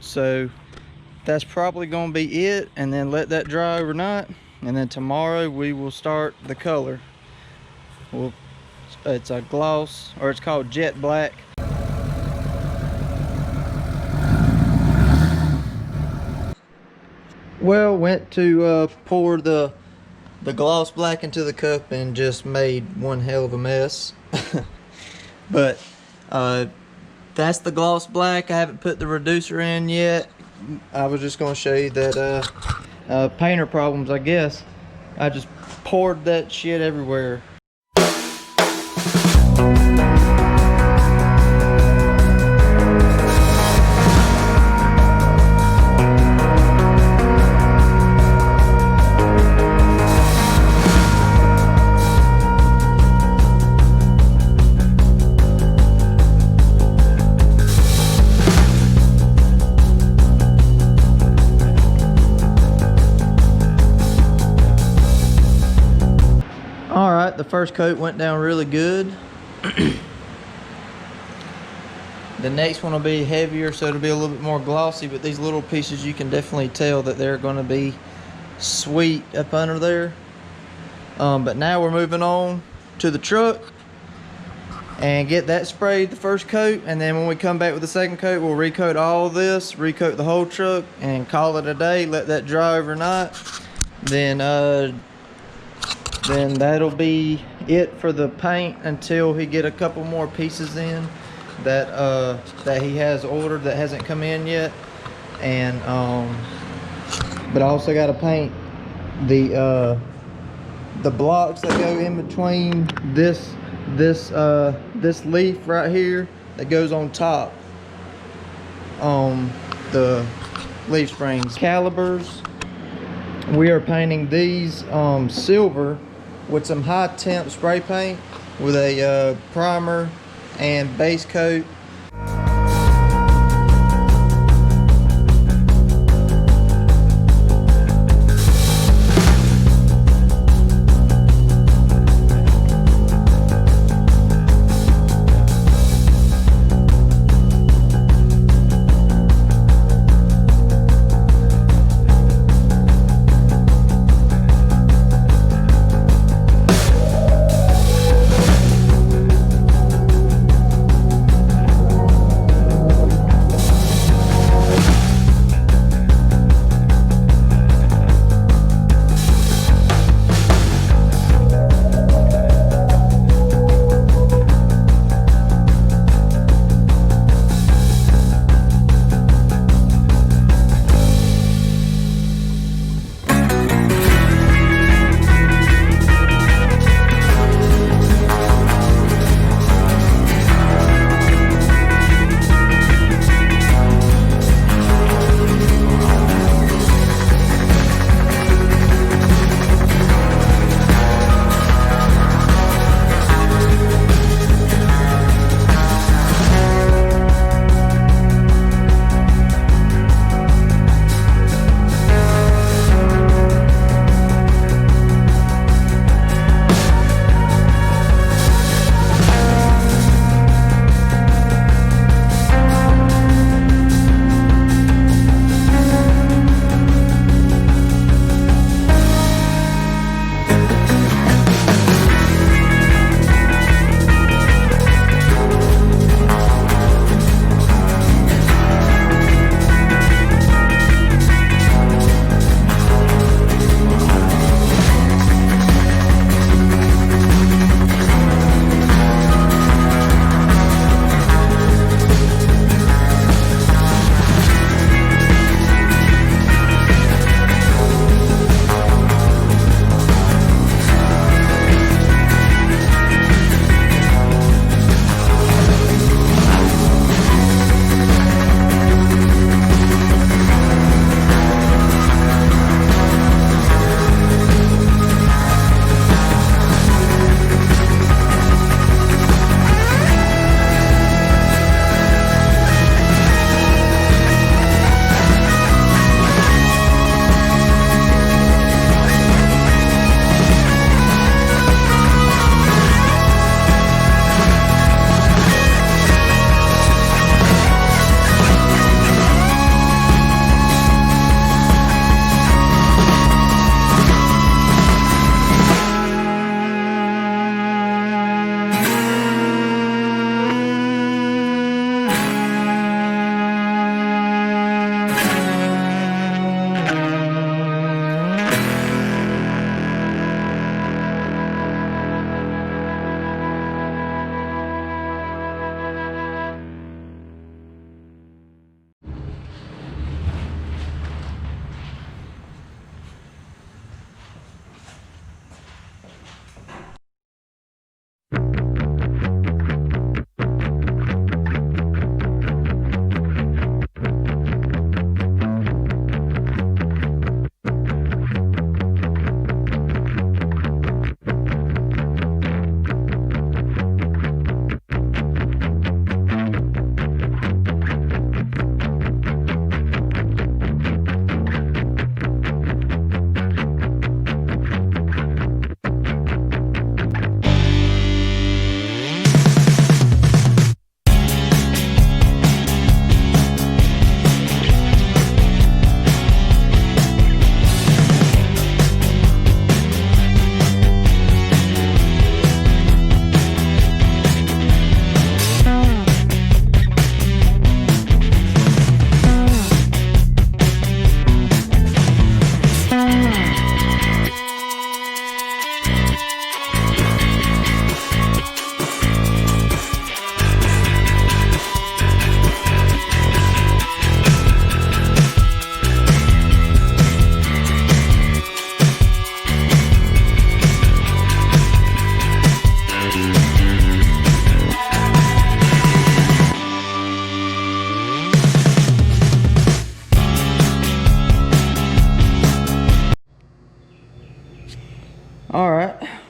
So that's probably going to be it, and then let that dry overnight, and then tomorrow we will start the color. It's a gloss, or it's called jet black. Well, went to pour the gloss black into the cup and just made one hell of a mess. But that's the gloss black. I haven't put the reducer in yet. I was just going to show you that painter problems, I guess. I just poured that shit everywhere. The first coat went down really good. The next one will be heavier, so it'll be a little bit more glossy, but these little pieces, you can definitely tell that they're going to be sweet up under there. But now we're moving on to the truck and get that sprayed the first coat, and then when we come back with the second coat, we'll recoat all this, recoat the whole truck, and call it a day. Let that dry overnight. Then that'll be it for the paint until he get a couple more pieces in that he has ordered that hasn't come in yet. And but I also got to paint the blocks that go in between this leaf right here that goes on top on the leaf springs. Calipers, we are painting these silver with some high temp spray paint with a primer and base coat.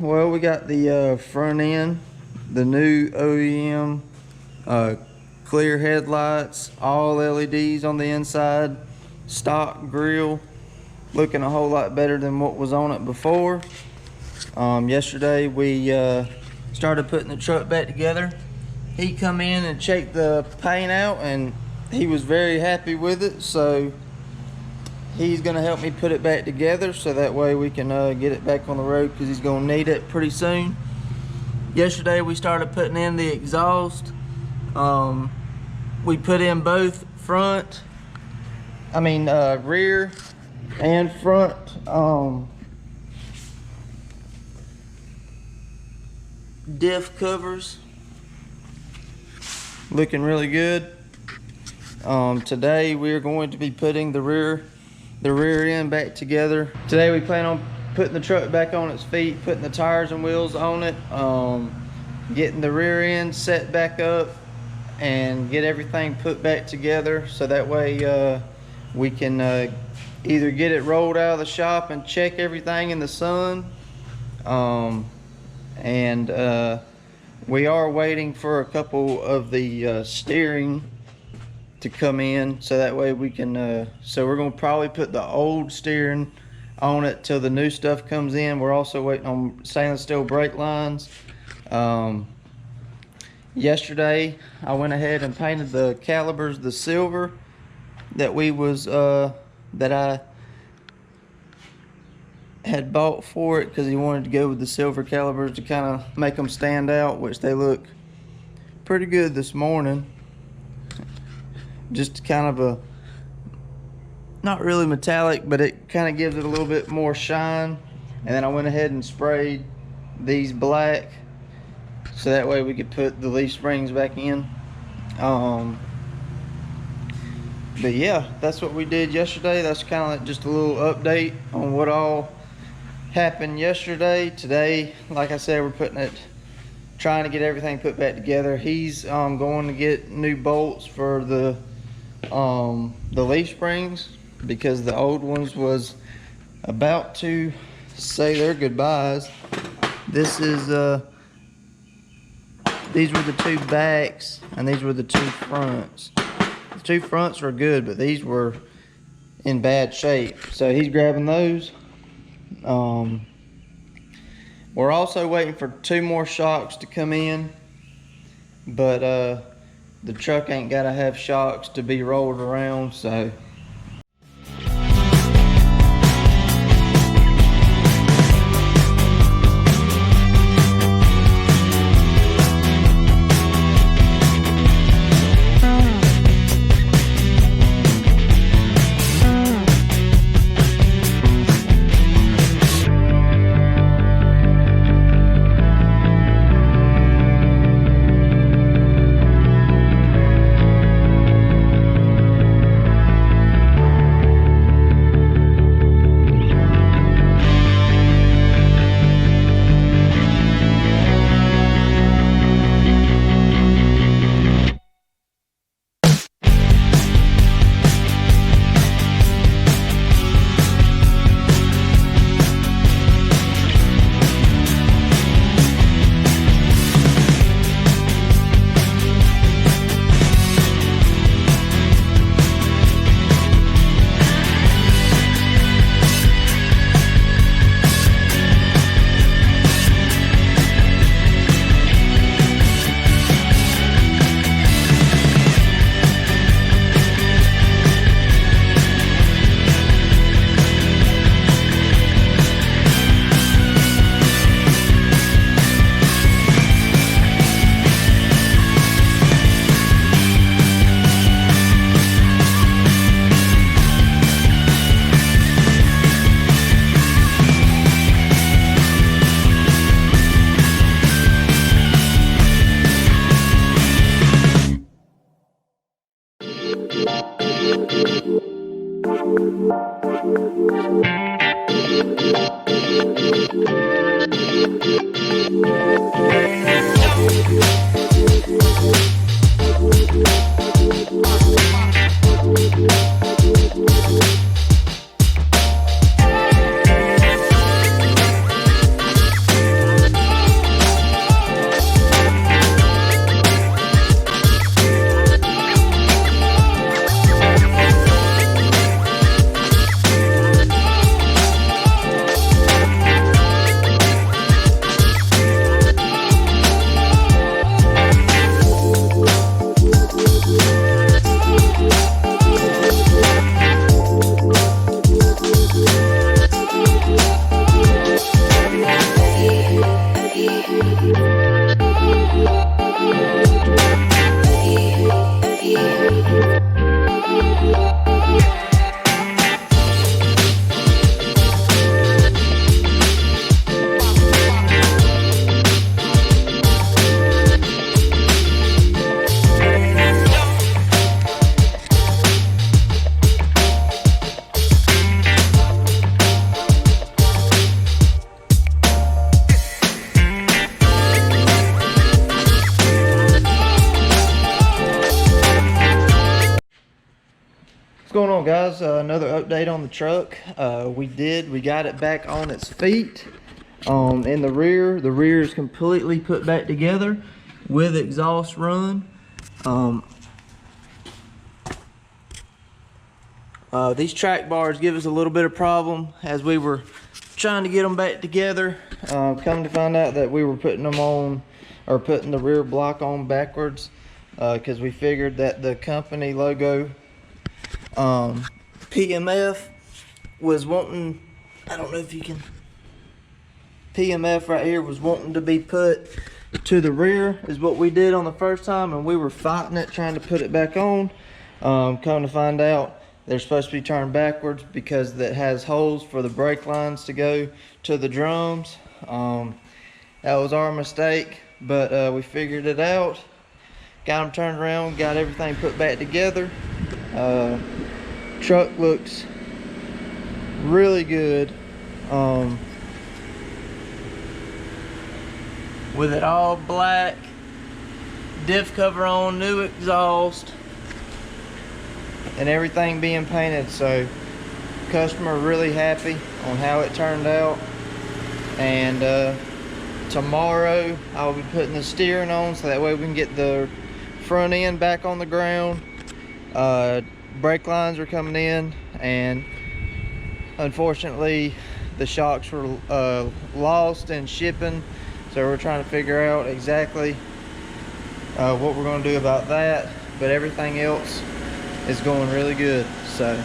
Well, we got the front end, the new OEM clear headlights, all LEDs on the inside, stock grille, looking a whole lot better than what was on it before. Yesterday we started putting the truck back together. He come in and checked the paint out and he was very happy with it, so he's gonna help me put it back together so that way we can get it back on the road, because he's gonna need it pretty soon. Yesterday we started putting in the exhaust. We put in both rear and front diff covers. Looking really good. Today we are going to be putting the rear end back together. Today we plan on putting the truck back on its feet, putting the tires and wheels on it, getting the rear end set back up, and get everything put back together so that way we can either get it rolled out of the shop and check everything in the sun, we are waiting for a couple of the steering to come in so that way we can so we're going to probably put the old steering on it till the new stuff comes in. We're also waiting on stainless steel brake lines. Yesterday I went ahead and painted the calipers the silver that I had bought for it, because he wanted to go with the silver calipers to kind of make them stand out, which they look pretty good this morning. Just kind of a, not really metallic, but it kind of gives it a little bit more shine. And then I went ahead and sprayed these black so that way we could put the leaf springs back in. But yeah, that's what we did yesterday. That's kind of like just a little update on what all happened yesterday. Today, like I said, we're trying to get everything put back together. He's going to get new bolts for the leaf springs, because the old ones was about to say their goodbyes. This is these were the two backs and these were the two fronts. The two fronts were good, but these were in bad shape, so he's grabbing those. We're also waiting for 2 more shocks to come in, but the truck ain't gotta have shocks to be rolled around, so What's going on, guys? Another update on the truck. We got it back on its feet. In the rear is completely put back together with exhaust run. These track bars give us a little bit of problem as we were trying to get them back together. Come to find out that we were putting them on, or putting the rear block on backwards, because we figured that the company logo PMF was wanting, I don't know if you can, PMF right here was wanting to be put to the rear, is what we did on the first time, and we were fighting it, trying to put it back on. Come to find out, they're supposed to be turned backwards because that has holes for the brake lines to go to the drums. That was our mistake, but we figured it out. Got them turned around, got everything put back together. Truck looks really good. With it all black, diff cover on, new exhaust, and everything being painted. So customer really happy on how it turned out. And tomorrow I'll be putting the steering on so that way we can get the front end back on the ground. Brake lines are coming in, and unfortunately the shocks were lost in shipping, so we're trying to figure out exactly what we're going to do about that. But everything else is going really good. So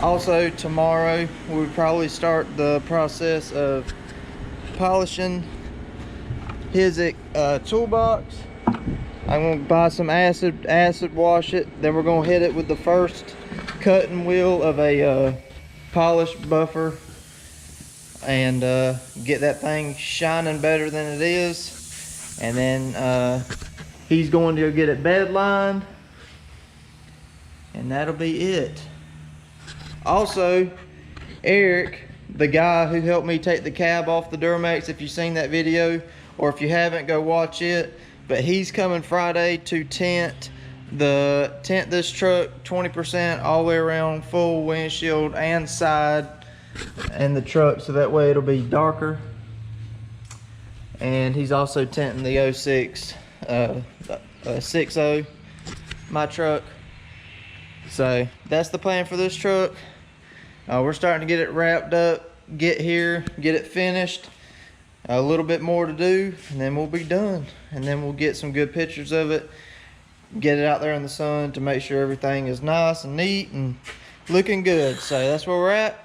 also tomorrow we'll probably start the process of polishing his toolbox. I'm going to buy some acid wash it, then we're going to hit it with the first cutting wheel of a polish buffer, and get that thing shining better than it is. And then he's going to go get it bed lined, and that'll be it. Also, Eric, the guy who helped me take the cab off the Duramax, if you've seen that video, or if you haven't, go watch it. But he's coming Friday to tint this truck 20% all the way around, full windshield and side and the truck, so that way it'll be darker. And he's also tinting the 06 60, my truck. So that's the plan for this truck. We're starting to get it wrapped up, get it finished. A little bit more to do, and then we'll be done. And then we'll get some good pictures of it, get it out there in the sun to make sure everything is nice and neat and looking good. So that's where we're at.